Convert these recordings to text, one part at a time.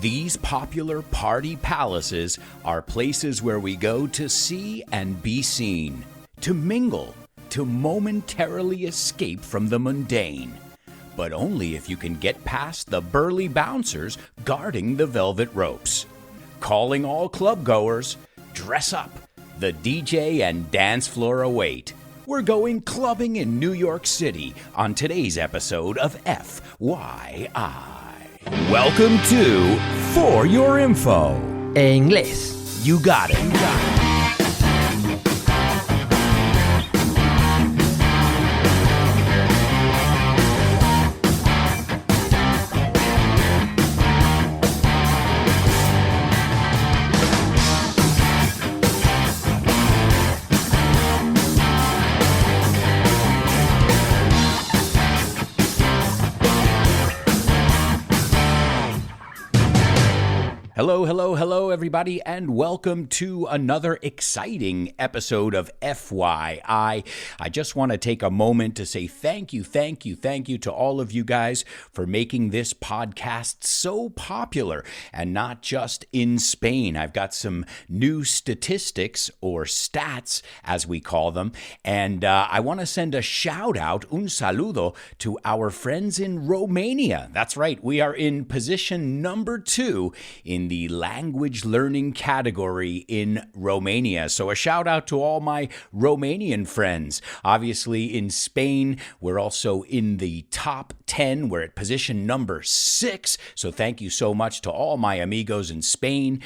These popular party palaces are places where we go to see and be seen, to mingle, to momentarily escape from the mundane. But only if you can get past the burly bouncers guarding the velvet ropes. Calling all club-goers, dress up. The DJ and dance floor await. We're going clubbing in New York City on today's episode of FYI. Welcome to For Your Info. En inglés. You got it. Hello, everybody, and welcome to another exciting episode of FYI. I just want to take a moment to say thank you to all of you guys for making this podcast so popular, and not just in Spain. I've got some new statistics, or stats, as we call them, and I want to send a shout out, un saludo, to our friends in Romania. That's right, we are in position number 2 in the language learning category in Romania. So a shout out to all my Romanian friends. Obviously in Spain, we're also in the top 10. We're at position number 6. So thank you so much to all my amigos in Spain.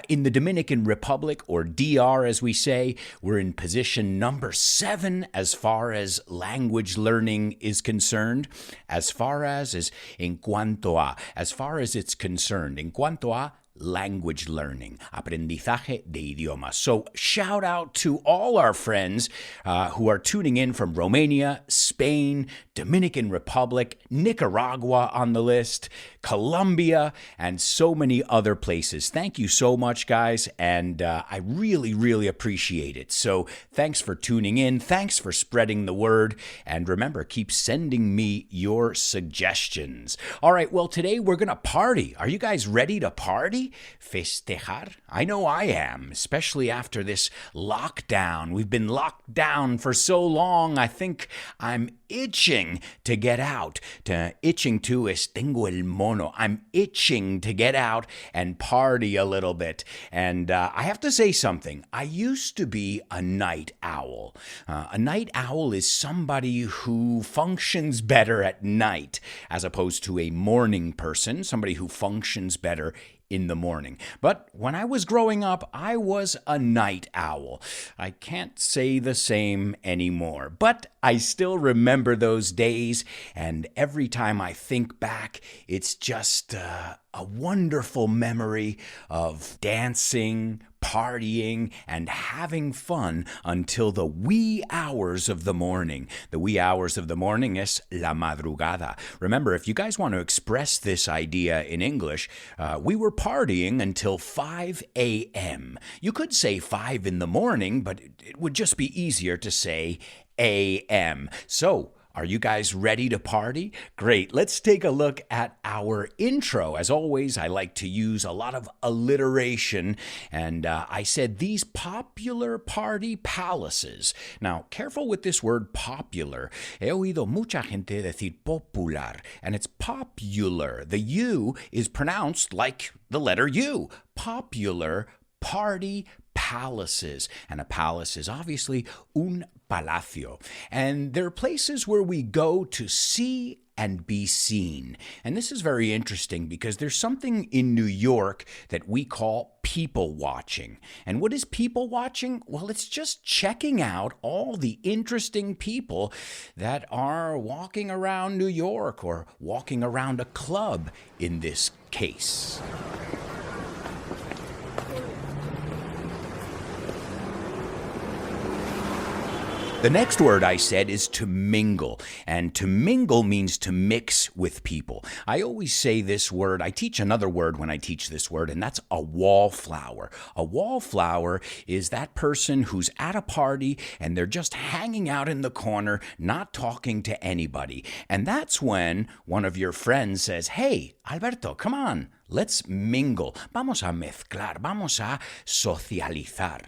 In the Dominican Republic, or DR as we say, we're in position number 7 as far as language learning is concerned. As far as en cuanto a, as far as it's concerned, en cuanto a language learning, aprendizaje de idiomas. So shout out to all our friends who are tuning in from Romania, Spain, Dominican Republic, Nicaragua on the list, Colombia, and so many other places. Thank you so much, guys, and I really appreciate it. So thanks for tuning in. Thanks for spreading the word. And remember, keep sending me your suggestions. All right, well, today we're going to party. Are you guys ready to party? Festejar? I know I am, especially after this lockdown. We've been locked down for so long. I think I'm itching to get out. Itching to es tengo el mono. I'm itching to get out and party a little bit. And I have to say something. I used to be a night owl. A night owl is somebody who functions better at night as opposed to a morning person, somebody who functions better in the morning. But when I was growing up, I was a night owl. I can't say the same anymore, but I still remember those days, and every time I think back, it's just a wonderful memory of dancing, partying, and having fun until the wee hours of the morning. The wee hours of the morning is la madrugada. Remember, if you guys want to express this idea in English, we were partying until 5 a.m. You could say 5 in the morning, but it would just be easier to say a.m. So, are you guys ready to party? Great. Let's take a look at our intro. As always, I like to use a lot of alliteration, and I said these popular party palaces. Now, careful with this word popular. He oído mucha gente decir popular, and it's popular. The U is pronounced like the letter U. Popular party palaces. And a palace is obviously un palacio. And they're places where we go to see and be seen. And this is very interesting because there's something in New York that we call people watching. And what is people watching? Well, it's just checking out all the interesting people that are walking around New York, or walking around a club in this case. The next word I said is to mingle, and to mingle means to mix with people. I always say this word, I teach another word when I teach this word, and that's a wallflower. A wallflower is that person who's at a party and they're just hanging out in the corner, not talking to anybody. And that's when one of your friends says, "Hey, Alberto, come on, let's mingle. Vamos a mezclar, vamos a socializar.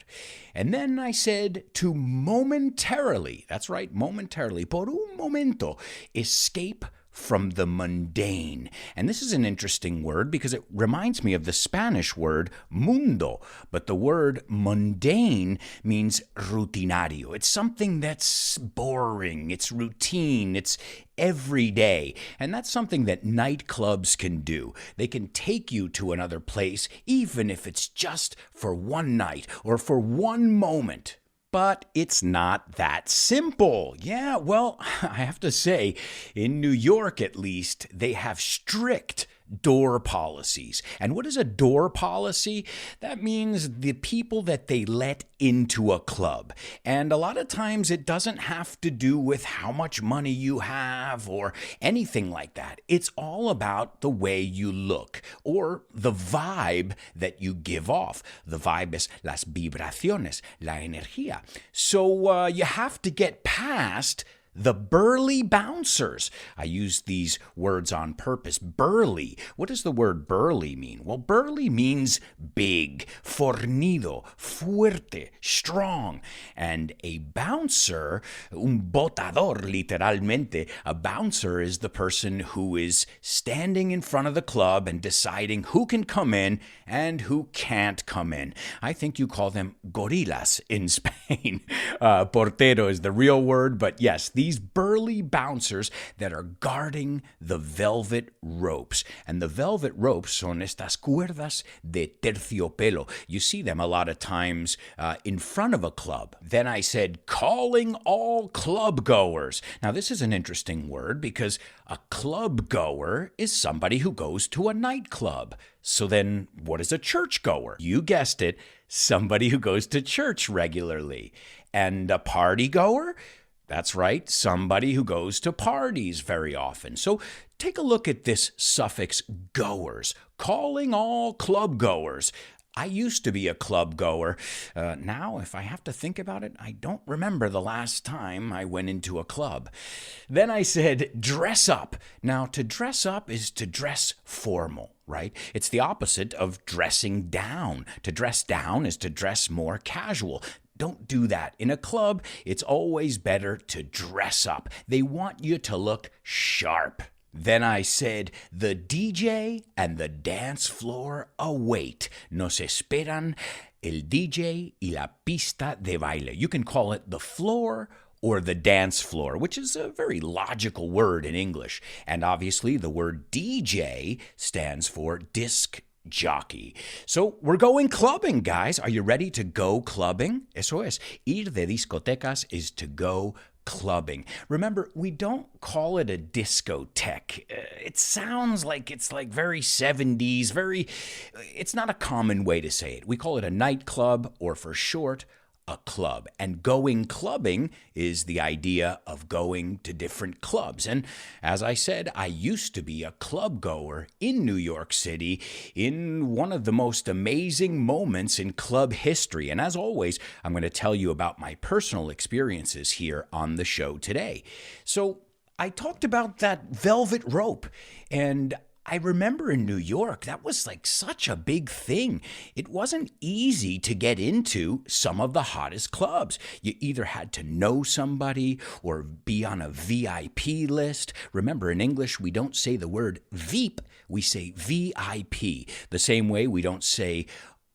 And then I said to momentarily, that's right, momentarily, por un momento, escape from the mundane. And this is an interesting word because it reminds me of the Spanish word mundo, but the word mundane means rutinario. It's something that's boring, it's routine, it's everyday. And that's something that nightclubs can do. They can take you to another place, even if it's just for one night or for one moment. But it's not that simple. Yeah, well, I have to say, in New York at least, they have strict door policies. And what is a door policy? That means the people that they let into a club. And a lot of times it doesn't have to do with how much money you have or anything like that. It's all about the way you look or the vibe that you give off. The vibe is las vibraciones, la energía. So you have to get past the burly bouncers. I use these words on purpose. Burly. What does the word burly mean? Well, burly means big, fornido, fuerte, strong. And a bouncer, un botador, literalmente, a bouncer is the person who is standing in front of the club and deciding who can come in and who can't come in. I think you call them gorillas in Spain. Portero is the real word, but yes, these burly bouncers that are guarding the velvet ropes. And the velvet ropes son estas cuerdas de terciopelo. You see them a lot of times in front of a club. Then I said, calling all club goers. Now, this is an interesting word because a club goer is somebody who goes to a nightclub. So then what is a church goer? You guessed it, somebody who goes to church regularly. And a party goer? That's right, somebody who goes to parties very often. So take a look at this suffix goers, calling all club goers. I used to be a club goer. Now, if I have to think about it, I don't remember the last time I went into a club. Then I said, dress up. Now, to dress up is to dress formal, right? It's the opposite of dressing down. To dress down is to dress more casual. Don't do that. In a club, it's always better to dress up. They want you to look sharp. Then I said, the DJ and the dance floor await. Nos esperan el DJ y la pista de baile. You can call it the floor or the dance floor, which is a very logical word in English. And obviously, the word DJ stands for disc jockey. So we're going clubbing, guys. Are you ready to go clubbing? Eso es. Ir de discotecas is to go clubbing. Remember, we don't call it a discotheque. It sounds like it's like very 70s, it's not a common way to say it. We call it a nightclub, or for short, a club. And going clubbing is the idea of going to different clubs. And as I said, I used to be a club goer in New York City in one of the most amazing moments in club history. And as always, I'm going to tell you about my personal experiences here on the show today. So I talked about that velvet rope, and I remember in New York, that was like such a big thing. It wasn't easy to get into some of the hottest clubs. You either had to know somebody or be on a VIP list. Remember, in English, we don't say the word veep, we say VIP. The same way we don't say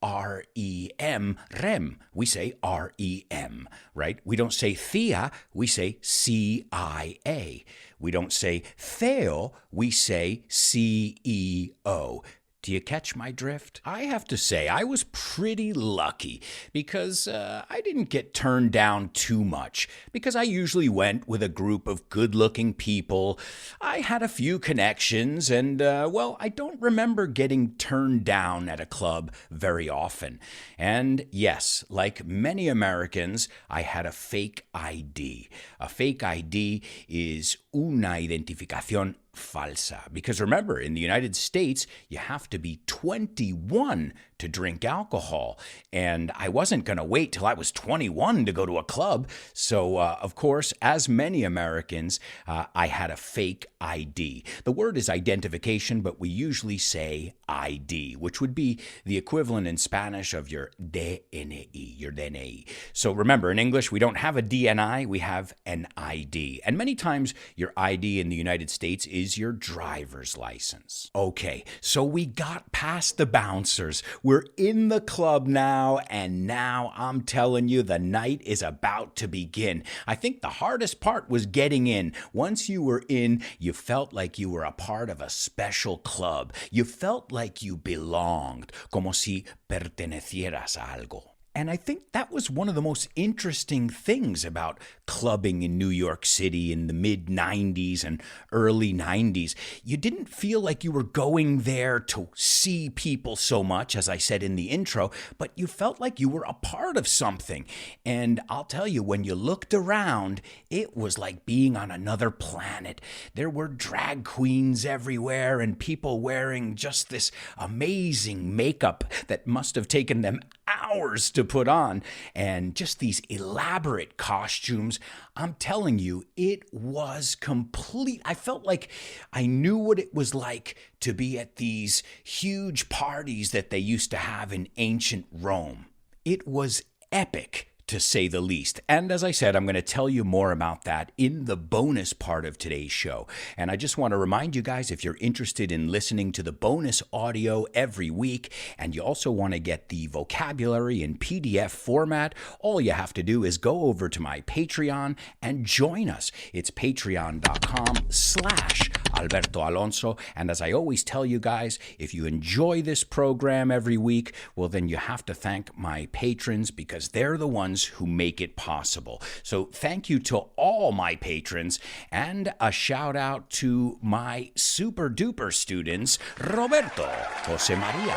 REM, REM. We say REM, right? We don't say Thea, we say CIA. We don't say Theo, we say CEO. Do you catch my drift? I have to say, I was pretty lucky because I didn't get turned down too much because I usually went with a group of good-looking people. I had a few connections and, I don't remember getting turned down at a club very often. And yes, like many Americans, I had a fake ID. A fake ID is una identificación falsa. Because remember, in the United States, you have to be 21 to drink alcohol. And I wasn't going to wait till I was 21 to go to a club. So, of course, as many Americans, I had a fake ID. The word is identification, but we usually say ID, which would be the equivalent in Spanish of your DNI, your DNI. So remember, in English, we don't have a DNI, we have an ID. And many times, your ID in the United States is your driver's license. Okay, so we got past the bouncers. We're in the club now, and now I'm telling you, the night is about to begin. I think the hardest part was getting in. Once you were in, you felt like you were a part of a special club. You felt like you belonged, como si pertenecieras a algo. And I think that was one of the most interesting things about clubbing in New York City in the mid-90s and early 90s. You didn't feel like you were going there to see people so much, as I said in the intro, but you felt like you were a part of something. And I'll tell you, when you looked around, it was like being on another planet. There were drag queens everywhere and people wearing just this amazing makeup that must have taken them hours to put on, and just these elaborate costumes. I'm telling you, it was complete. I felt like I knew what it was like to be at these huge parties that they used to have in ancient Rome. It was epic, to say the least. And as I said, I'm going to tell you more about that in the bonus part of today's show. And I just want to remind you guys, if you're interested in listening to the bonus audio every week, and you also want to get the vocabulary in PDF format, all you have to do is go over to my Patreon and join us. It's patreon.com/Alberto Alonso. And as I always tell you guys, if you enjoy this program every week, well, then you have to thank my patrons, because they're the ones who make it possible. So thank you to all my patrons, and a shout out to my super duper students, Roberto, Jose Maria,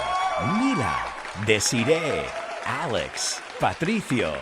Mila, Desiree, Alex, Patricio,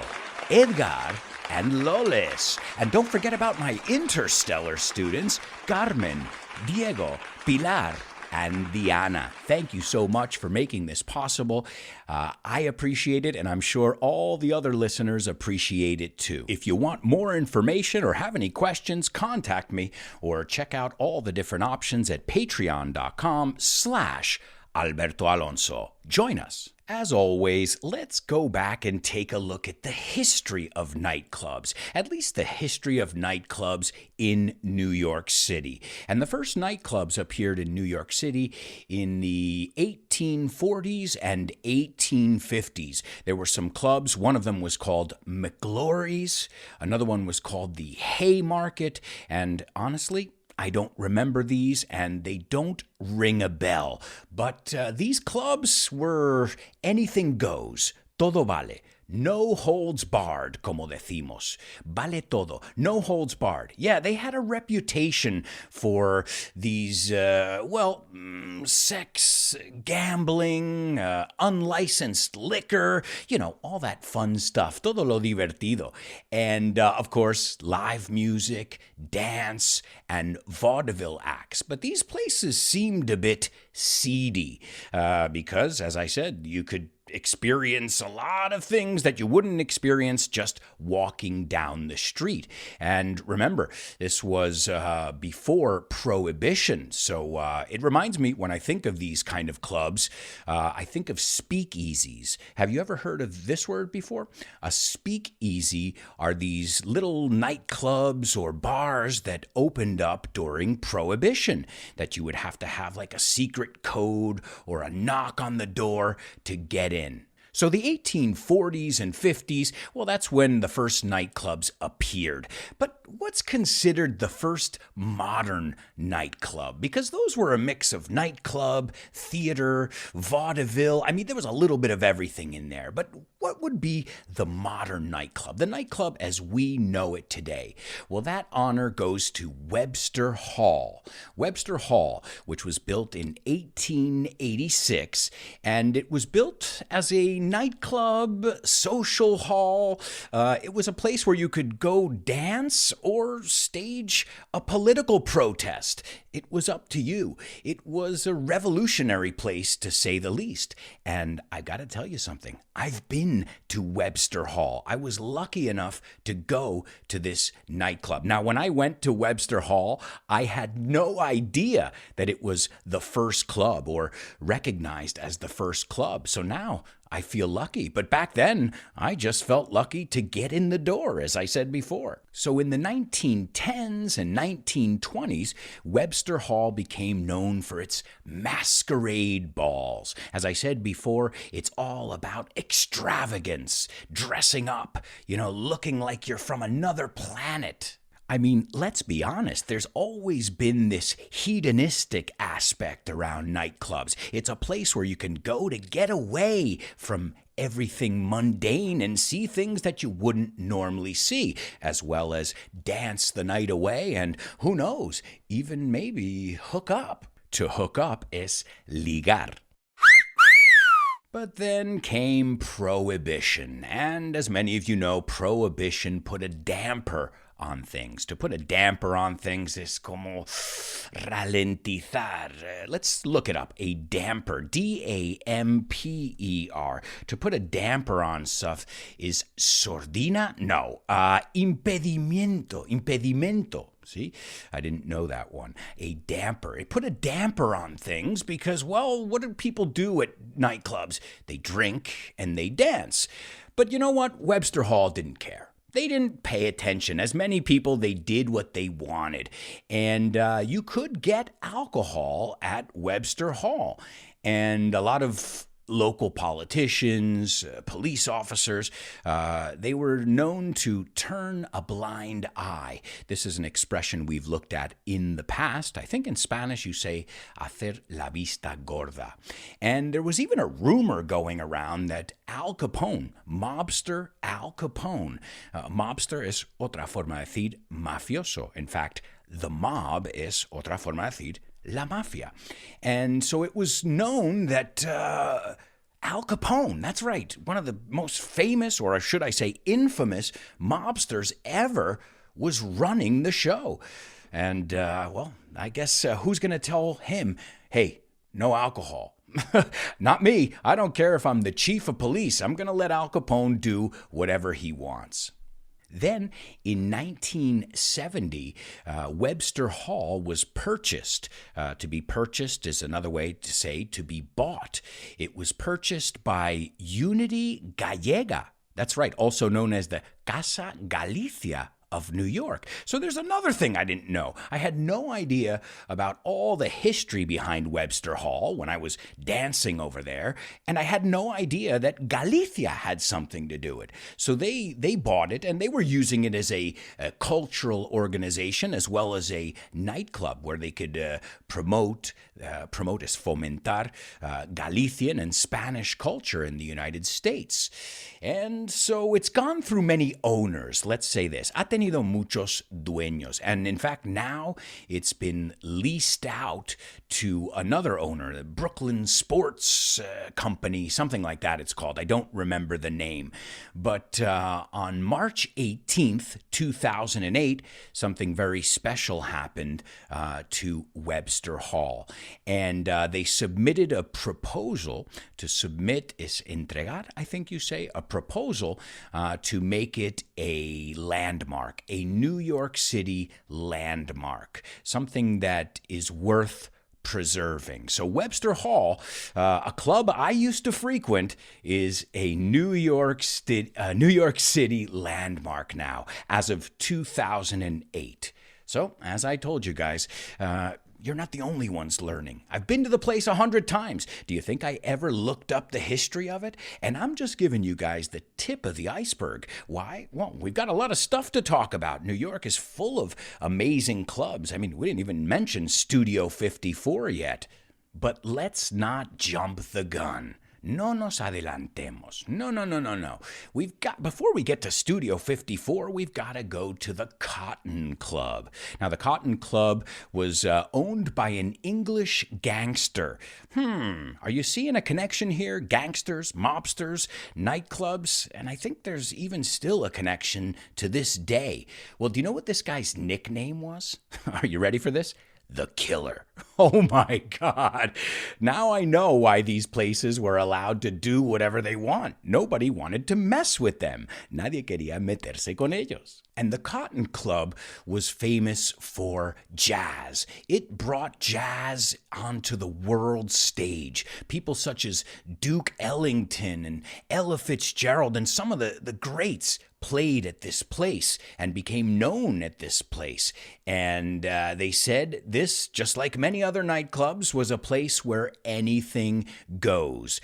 Edgar, and Loles. And don't forget about my interstellar students, Carmen, Diego, Pilar, and Diana. Thank you so much for making this possible. I appreciate it, and I'm sure all the other listeners appreciate it too. If you want more information or have any questions, contact me or check out all the different options at patreon.com/Alberto Alonso. Join us. As always, let's go back and take a look at the history of nightclubs, at least the history of nightclubs in New York City. And the first nightclubs appeared in New York City in the 1840s and 1850s. There were some clubs. One of them was called McGlory's. Another one was called the Haymarket. And honestly, I don't remember these, and they don't ring a bell. But these clubs were anything goes. Todo vale. No holds barred, como decimos. Vale todo. No holds barred. Yeah, they had a reputation for these, sex, gambling, unlicensed liquor, all that fun stuff. Todo lo divertido. And, of course, live music, dance, and vaudeville acts. But these places seemed a bit seedy because, as I said, you could experience a lot of things that you wouldn't experience just walking down the street. And remember, this was before Prohibition. So it reminds me, when I think of these kind of clubs, I think of speakeasies. Have you ever heard of this word before? A speakeasy are these little nightclubs or bars that opened up during Prohibition, that you would have to have like a secret code or a knock on the door to get in. So the 1840s and 50s, well, that's when the first nightclubs appeared. But what's considered the first modern nightclub? Because those were a mix of nightclub, theater, vaudeville. I mean, there was a little bit of everything in there. But what would be the modern nightclub? The nightclub as we know it today. Well, that honor goes to Webster Hall. Webster Hall, which was built in 1886, and it was built as a nightclub, social hall. It was a place where you could go dance or stage a political protest. It was up to you. It was a revolutionary place, to say the least. And I gotta tell you something. I've been to Webster Hall. I was lucky enough to go to this nightclub. Now, when I went to Webster Hall, I had no idea that it was the first club or recognized as the first club. So now I feel lucky. But back then, I just felt lucky to get in the door, as I said before. So in the 1910s and 1920s, Webster Hall became known for its masquerade balls. As I said before, it's all about extravagance, dressing up, looking like you're from another planet. I mean, let's be honest, there's always been this hedonistic aspect around nightclubs. It's a place where you can go to get away from everything mundane and see things that you wouldn't normally see, as well as dance the night away and, who knows, even maybe hook up. To hook up is ligar. But then came Prohibition, and as many of you know, Prohibition put a damper on things. To put a damper on things is como ralentizar. Let's look it up. A damper, D-A-M-P-E-R. To put a damper on stuff is sordina? No, impedimento. See, I didn't know that one. A damper. It put a damper on things because, well, what do people do at nightclubs? They drink and they dance. But you know what? Webster Hall didn't care. They didn't pay attention. As many people, they did what they wanted. And you could get alcohol at Webster Hall. And a lot of local politicians, police officers, they were known to turn a blind eye. This is an expression we've looked at in the past. I think in Spanish you say hacer la vista gorda. And there was even a rumor going around that Al Capone, mobster Al Capone, mobster es otra forma de decir mafioso. In fact, the mob es otra forma de decir la mafia. And so it was known that Al Capone, that's right, one of the most famous, or should I say infamous, mobsters ever, was running the show. And, well, I guess who's going to tell him, hey, no alcohol? Not me. I don't care if I'm the chief of police. I'm going to let Al Capone do whatever he wants. Then, in 1970, Webster Hall was purchased. To be purchased is another way to say to be bought. It was purchased by Unity Gallega. That's right, also known as the Casa Galicia of New York. So there's another thing I didn't know. I had no idea about all the history behind Webster Hall when I was dancing over there, and I had no idea that Galicia had something to do with it. So they bought it, and they were using it as a cultural organization as well as a nightclub where they could promote is fomentar Galician and Spanish culture in the United States. And so it's gone through many owners. Let's say this. Ha tenido muchos dueños. And in fact, now it's been leased out to another owner, the Brooklyn Sports Company, something like that it's called. I don't remember the name. But on March 18th, 2008, something very special happened to Webster Hall. And they submitted a proposal. To submit is entregar, I think you say, a proposal to make it a landmark, a New York City landmark, something that is worth preserving. So Webster Hall, a club I used to frequent, is a New York City landmark now, as of 2008. So, as I told you guys, you're not the only ones learning. I've been to the place 100 times. Do you think I ever looked up the history of it? And I'm just giving you guys the tip of the iceberg. Why? Well, we've got a lot of stuff to talk about. New York is full of amazing clubs. I mean, we didn't even mention Studio 54 yet. But let's not jump the gun. No nos adelantemos. No, no, no, no, no. Before we get to Studio 54, we've got to go to the Cotton Club. Now, the Cotton Club was owned by an English gangster. Are you seeing a connection here? Gangsters, mobsters, nightclubs, and I think there's even still a connection to this day. Well, do you know what this guy's nickname was? Are you ready for this? The Killer. Oh my God. Now I know why these places were allowed to do whatever they want. Nobody wanted to mess with them. Nadie quería meterse con ellos. And the Cotton Club was famous for jazz. It brought jazz onto the world stage. People such as Duke Ellington and Ella Fitzgerald and some of the greats played at this place and became known at this place. And they said this, just like many other nightclubs, was a place where anything goes.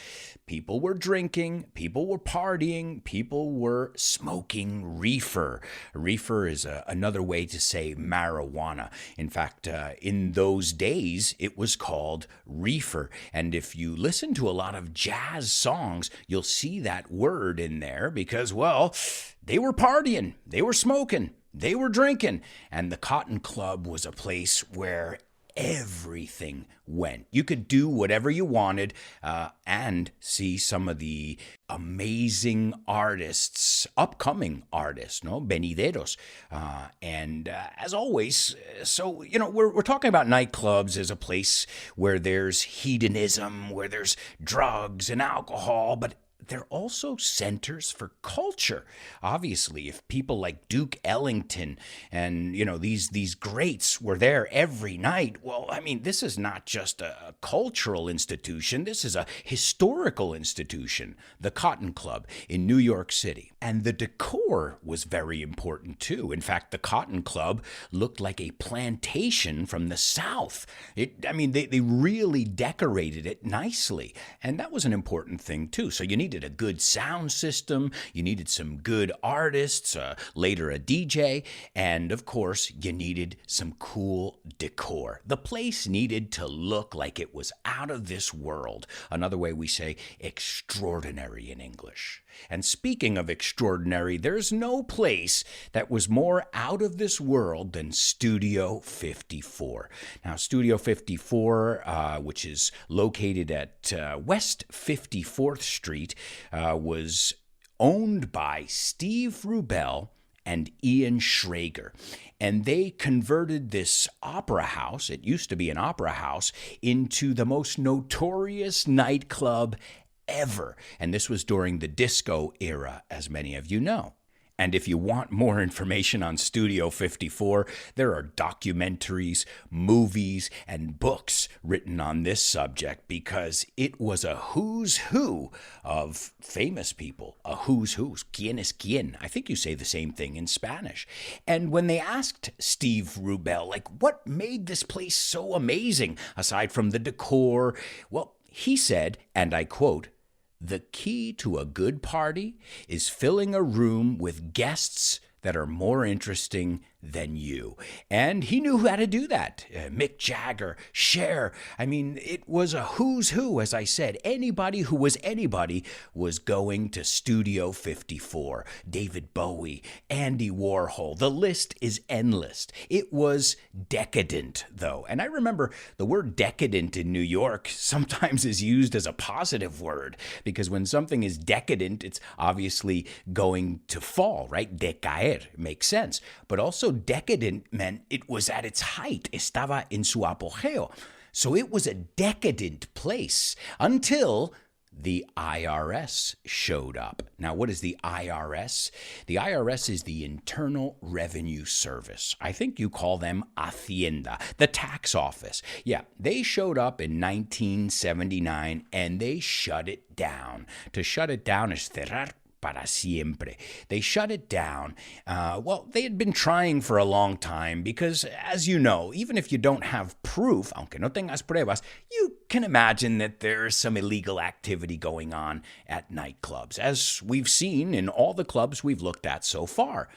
People were drinking, people were partying, people were smoking reefer. Reefer is another way to say marijuana. In fact, in those days, it was called reefer. And if you listen to a lot of jazz songs, you'll see that word in there because, well, they were partying, they were smoking, they were drinking. And the Cotton Club was a place where everything went. You could do whatever you wanted and see some of the amazing artists, upcoming artists, no? Venideros. And as always, so, we're talking about nightclubs as a place where there's hedonism, where there's drugs and alcohol, but they're also centers for culture. Obviously, if people like Duke Ellington and, these greats were there every night, well, I mean, this is not just a cultural institution. This is a historical institution, the Cotton Club in New York City. And the decor was very important, too. In fact, the Cotton Club looked like a plantation from the South. They really decorated it nicely. And that was an important thing, too. So you needed a good sound system, you needed some good artists, later a DJ, and of course, you needed some cool decor. The place needed to look like it was out of this world. Another way we say extraordinary in English. And speaking of extraordinary, there's no place that was more out of this world than Studio 54. Now, Studio 54, which is located at West 54th Street, was owned by Steve Rubell and Ian Schrager. And they converted this opera house, it used to be an opera house, into the most notorious nightclub ever. And this was during the disco era, as many of you know. And if you want more information on Studio 54, there are documentaries, movies, and books written on this subject because it was a who's who of famous people. A who's who. ¿Quién es quién? I think you say the same thing in Spanish. And when they asked Steve Rubell, what made this place so amazing, aside from the decor, well, he said, and I quote, "The key to a good party is filling a room with guests that are more interesting than you." And he knew how to do that. Mick Jagger, Cher. It was a who's who, as I said. Anybody who was anybody was going to Studio 54. David Bowie, Andy Warhol. The list is endless. It was decadent, though. And I remember the word decadent in New York sometimes is used as a positive word, because when something is decadent, it's obviously going to fall, right? Decaer makes sense. But also decadent meant it was at its height, estaba en su apogeo. So it was a decadent place until the IRS showed up. Now, what is the IRS? The IRS is the Internal Revenue Service. I think you call them Hacienda, the tax office. Yeah, they showed up in 1979 and they shut it down. To shut it down is cerrar para siempre. They shut it down. They had been trying for a long time because, as you know, even if you don't have proof, aunque no tengas pruebas, you can imagine that there's some illegal activity going on at nightclubs, as we've seen in all the clubs we've looked at so far.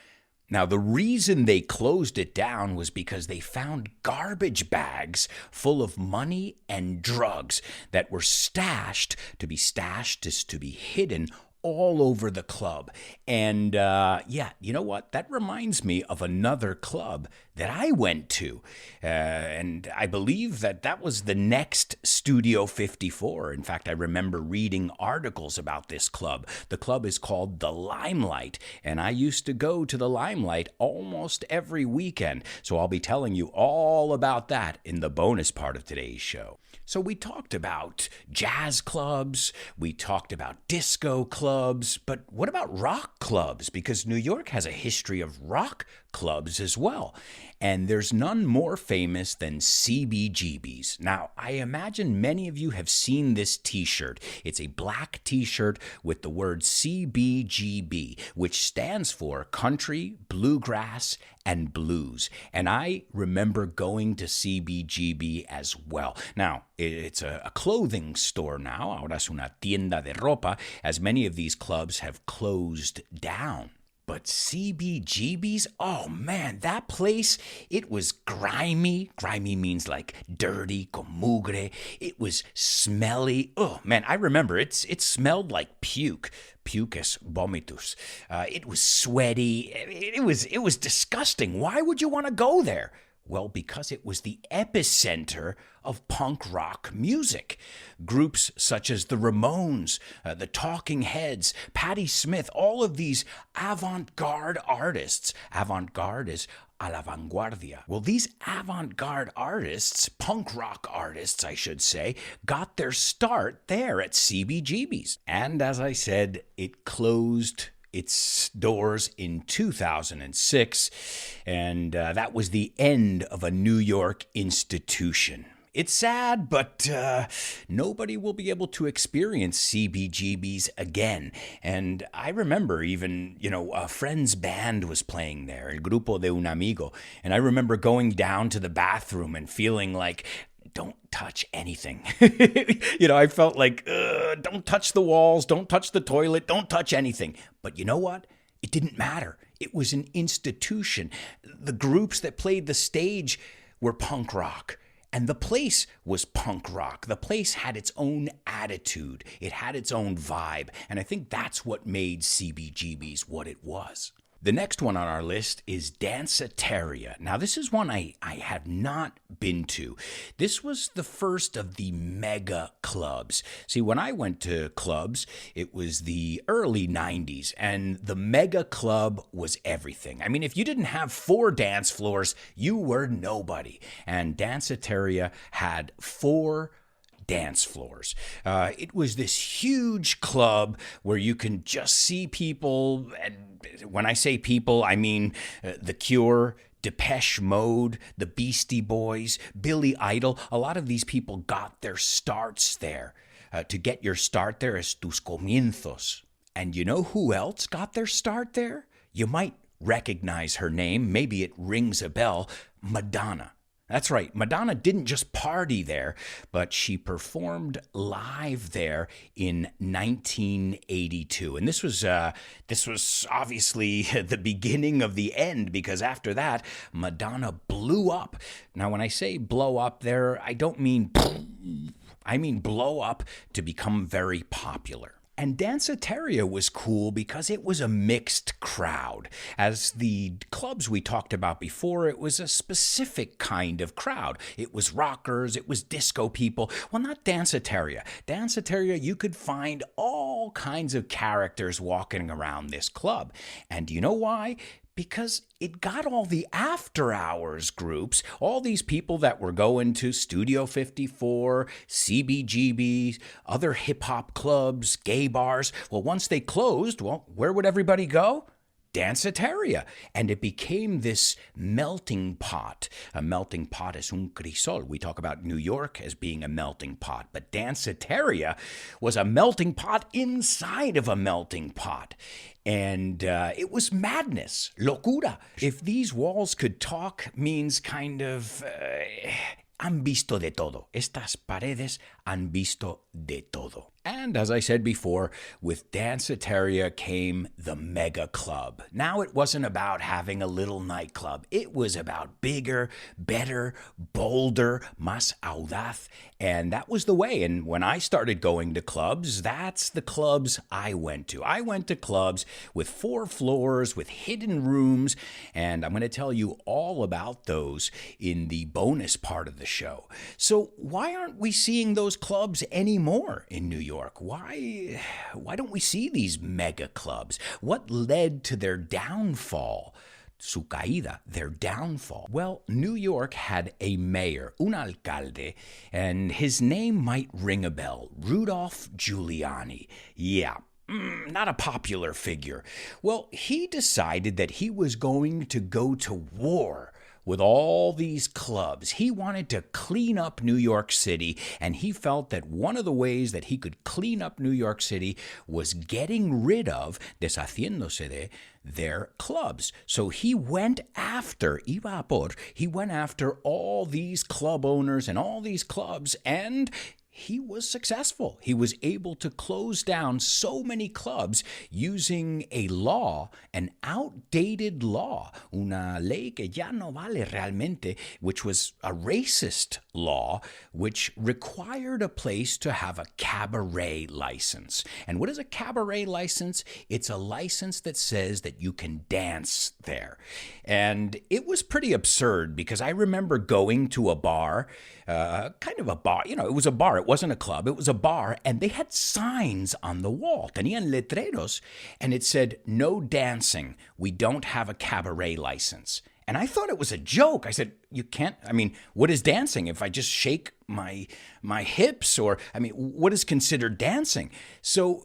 Now, the reason they closed it down was because they found garbage bags full of money and drugs that were stashed. To be stashed is to be hidden all over the club. And yeah, you know what? That reminds me of another club that I went to. And I believe that was the next Studio 54. In fact, I remember reading articles about this club. The club is called the Limelight, and I used to go to the Limelight almost every weekend. So I'll be telling you all about that in the bonus part of today's show. So we talked about jazz clubs, we talked about disco clubs, but what about rock clubs? Because New York has a history of rock clubs as well. And there's none more famous than CBGB's. Now, I imagine many of you have seen this t-shirt. It's a black t-shirt with the word CBGB, which stands for Country, Bluegrass, and Blues. And I remember going to CBGB as well. Now, it's a clothing store now. Ahora es una tienda de ropa, as many of these clubs have closed down. But CBGB's, oh man, that place, it was grimy. Grimy means like dirty, con mugre. It was smelly. Oh man, I remember it smelled like puke. Pucus vomitus. It was sweaty. It was disgusting. Why would you want to go there? Well, because it was the epicenter of punk rock music. Groups such as the Ramones, the Talking Heads, Patti Smith, all of these avant-garde artists. Avant-garde is a la vanguardia. Well, these avant-garde artists, punk rock artists, I should say, got their start there at CBGB's. And as I said, it closed its doors in 2006, and that was the end of a New York institution. It's sad, but nobody will be able to experience CBGB's again. And I remember even, a friend's band was playing there, El Grupo de un Amigo, and I remember going down to the bathroom and feeling like, don't touch anything. I felt like, don't touch the walls, don't touch the toilet, don't touch anything. But you know what? It didn't matter. It was an institution. The groups that played the stage were punk rock. And the place was punk rock. The place had its own attitude. It had its own vibe. And I think that's what made CBGB's what it was. The next one on our list is Dancitaria. Now, this is one I have not been to. This was the first of the mega clubs. See, when I went to clubs, it was the early 90s, and the mega club was everything. I mean, if you didn't have 4 dance floors, you were nobody. And Dancitaria had 4 dance floors. It was this huge club where you can just see people, and when I say people, I mean The Cure, Depeche Mode, the Beastie Boys, Billy Idol. A lot of these people got their starts there. To get your start there is tus comienzos. And you know who else got their start there? You might recognize her name. Maybe it rings a bell. Madonna. That's right. Madonna didn't just party there, but she performed live there in 1982. And this was obviously the beginning of the end, because after that, Madonna blew up. Now, when I say blow up there, I don't mean I mean blow up to become very popular. And Dancitaria was cool because it was a mixed crowd. As the clubs we talked about before, it was a specific kind of crowd. It was rockers, it was disco people. Well, not Dancitaria. Dancitaria, you could find all kinds of characters walking around this club. And you know why? Because it got all the after-hours groups, all these people that were going to Studio 54, CBGB, other hip-hop clubs, gay bars. Well, once they closed, where would everybody go? Dancitaria. And it became this melting pot. A melting pot is un crisol. We talk about New York as being a melting pot, but Dancitaria was a melting pot inside of a melting pot. And it was madness, locura. If these walls could talk means kind of, han visto de todo. Estas paredes han visto de todo. And as I said before, with Dancitaria came the mega club. Now it wasn't about having a little nightclub. It was about bigger, better, bolder, más audaz. And that was the way. And when I started going to clubs, that's the clubs I went to. I went to clubs with 4 floors, with hidden rooms. And I'm going to tell you all about those in the bonus part of the show. So why aren't we seeing those clubs anymore in New York? Why don't we see these mega clubs? What led to their downfall? Su caída, their downfall. Well, New York had a mayor, un alcalde, and his name might ring a bell. Rudolph Giuliani. Yeah. Not a popular figure. Well, he decided that he was going to go to war with all these clubs. He wanted to clean up New York City, and he felt that one of the ways that he could clean up New York City was getting rid of, deshaciéndose de, their clubs. So he went after, iba a por, he went after all these club owners and all these clubs, and he was successful. He was able to close down so many clubs using a law, an outdated law, una ley que ya no vale realmente, which was a racist law, which required a place to have a cabaret license. And what is a cabaret license? It's a license that says that you can dance there. And it was pretty absurd because I remember going to a bar, kind of a bar, it was a bar. It wasn't a club. It was a bar, and they had signs on the wall. Tenían letreros, and it said, "No dancing. We don't have a cabaret license." And I thought it was a joke. I said, you can't, what is dancing? If I just shake my hips, or, what is considered dancing? So,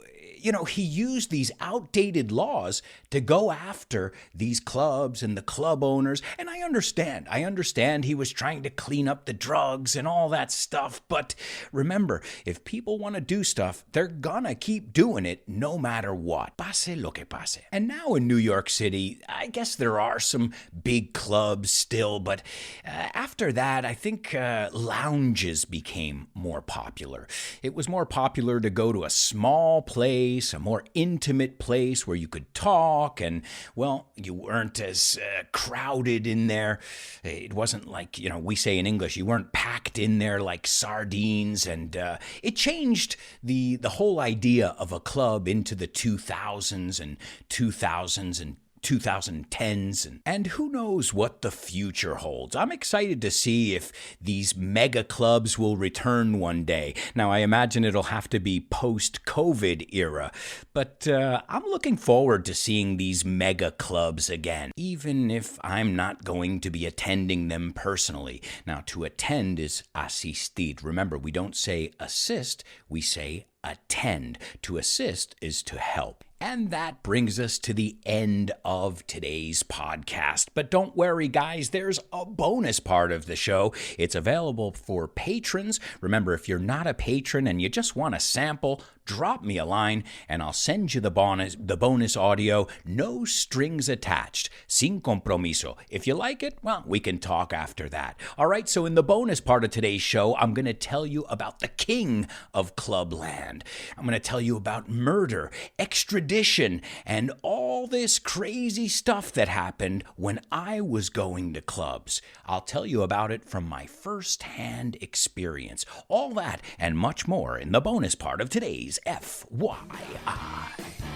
he used these outdated laws to go after these clubs and the club owners. And I understand he was trying to clean up the drugs and all that stuff. But remember, if people want to do stuff, they're gonna keep doing it no matter what. Pase lo que pase. And now in New York City, I guess there are some big clubs still, but after that, I think lounges became more popular. It was more popular to go to a small place, a more intimate place where you could talk, and, well, you weren't as crowded in there. It wasn't like, we say in English, you weren't packed in there like sardines, and it changed the whole idea of a club into the 2000s and 2010s, and who knows what the future holds. I'm excited to see if these mega clubs will return one day. Now, I imagine it'll have to be post-COVID era, but I'm looking forward to seeing these mega clubs again, even if I'm not going to be attending them personally. Now, to attend is asistir. Remember, we don't say assist, we say attend. To assist is to help. And that brings us to the end of today's podcast. But don't worry, guys, there's a bonus part of the show. It's available for patrons. Remember, if you're not a patron and you just want a sample, drop me a line and I'll send you the bonus audio, no strings attached, sin compromiso. If you like it, well, we can talk after that. All right, so in the bonus part of today's show, I'm going to tell you about the king of Clubland. I'm going to tell you about murder, extradition, and all this crazy stuff that happened when I was going to clubs. I'll tell you about it from my first-hand experience. All that and much more in the bonus part of today's FYI.